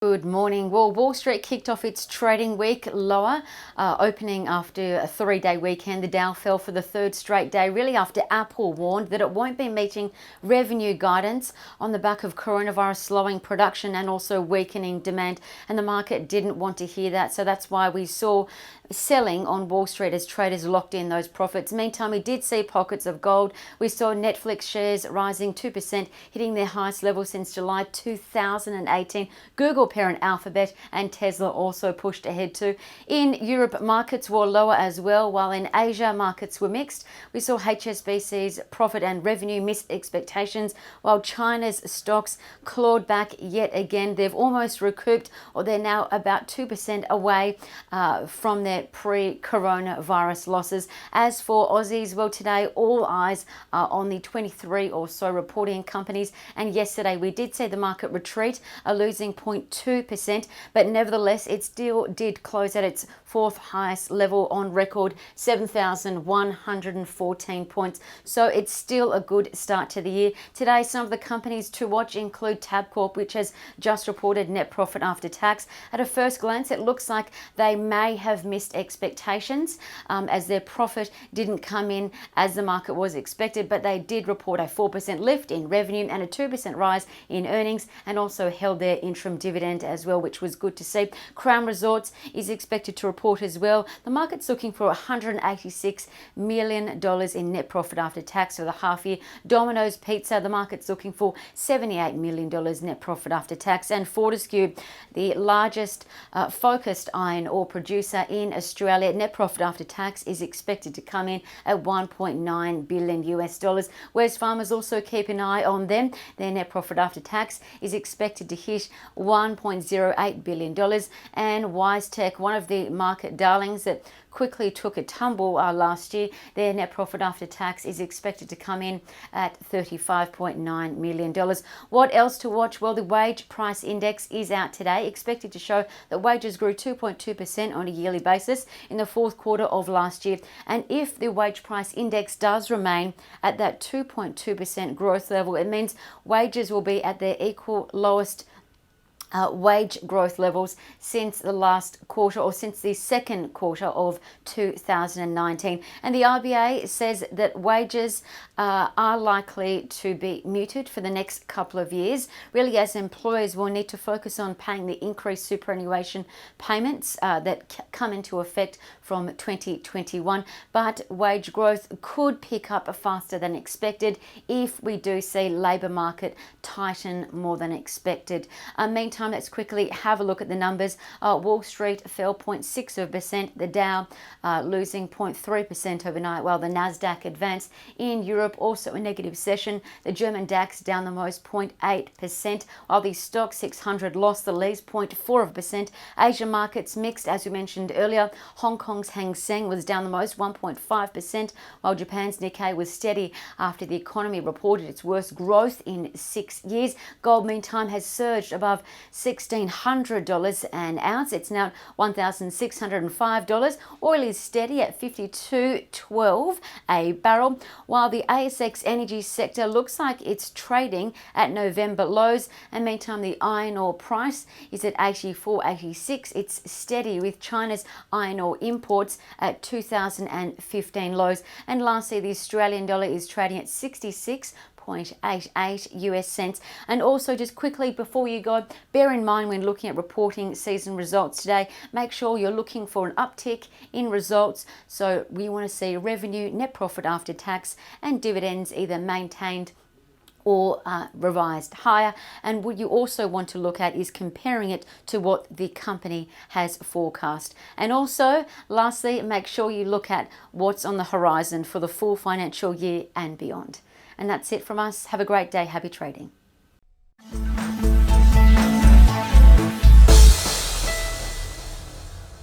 Good morning. Well, Wall Street kicked off its trading week lower, opening after a three-day weekend. The Dow fell for the third straight day, really after Apple warned that it won't be meeting revenue guidance on the back of coronavirus slowing production and also weakening demand. And the market didn't want to hear that. So that's why we saw selling on Wall Street as traders locked in those profits. Meantime, we did see pockets of gold. We saw Netflix shares rising 2%, hitting their highest level since July 2018. Google parent Alphabet and Tesla also pushed ahead too. In Europe, markets were lower as well, while in Asia, markets were mixed. We saw HSBC's profit and revenue miss expectations, while China's stocks clawed back yet again. They've almost recouped, or they're now about 2% away from their pre-coronavirus losses. As for Aussies, well, today all eyes are on the 23 or so reporting companies, and yesterday we did see the market retreat, losing 0.2%, but nevertheless it still did close at its fourth highest level on record, 7,114 points. So it's still a good start to the year. Today, some of the companies to watch include Tabcorp, which has just reported net profit after tax. At a first glance, it looks like they may have missed expectations as their profit didn't come in as the market was expected, but they did report a 4% lift in revenue and a 2% rise in earnings, and also held their interim dividend as well, which was good to see. Crown Resorts is expected to report as well. The market's looking for $186 million in net profit after tax for the half year. Domino's Pizza, the market's looking for $78 million net profit after tax. And Fortescue, the largest focused iron ore producer in Australia, net profit after tax is expected to come in at $1.9 billion US. Wesfarmers, also keep an eye on them. Their net profit after tax is expected to hit $1.08 billion. And WiseTech, one of the market darlings that quickly took a tumble last year, their net profit after tax is expected to come in at $35.9 million. What else to watch? Well, the wage price index is out today, expected to show that wages grew 2.2% on a yearly basis in the fourth quarter of last year. And if the wage price index does remain at that 2.2% growth level, it means wages will be at their equal lowest wage growth levels since the last quarter, or since the second quarter of 2019. And the RBA says that wages are likely to be muted for the next couple of years, really as employers will need to focus on paying the increased superannuation payments that come into effect from 2021. But wage growth could pick up faster than expected if we do see labour market tighten more than expected. Meantime, let's quickly have a look at the numbers. Wall Street fell 0.6%, the Dow losing 0.3% overnight, while the Nasdaq advanced. In Europe, also a negative session. The German DAX down the most, 0.8%, while the Stock 600 lost the least, 0.4%. Asia markets mixed, as we mentioned earlier. Hong Kong's Hang Seng was down the most, 1.5%, while Japan's Nikkei was steady after the economy reported its worst growth in 6 years. Gold, meantime, has surged above $1,600 an ounce. It's now $1,605. Oil is steady at $52.12 a barrel, while the ASX energy sector looks like it's trading at November lows. And meantime, the iron ore price is at $84.86. It's steady, with China's iron ore imports at 2015 lows. And lastly, the Australian dollar is trading at 66.88 US cents. And also, just quickly before you go, bear in mind when looking at reporting season results today, make sure you're looking for an uptick in results. So we want to see revenue, net profit after tax and dividends either maintained or revised higher. And what you also want to look at is comparing it to what the company has forecast. And also, lastly, make sure you look at what's on the horizon for the full financial year and beyond. And that's it from us. Have a great day. Happy trading.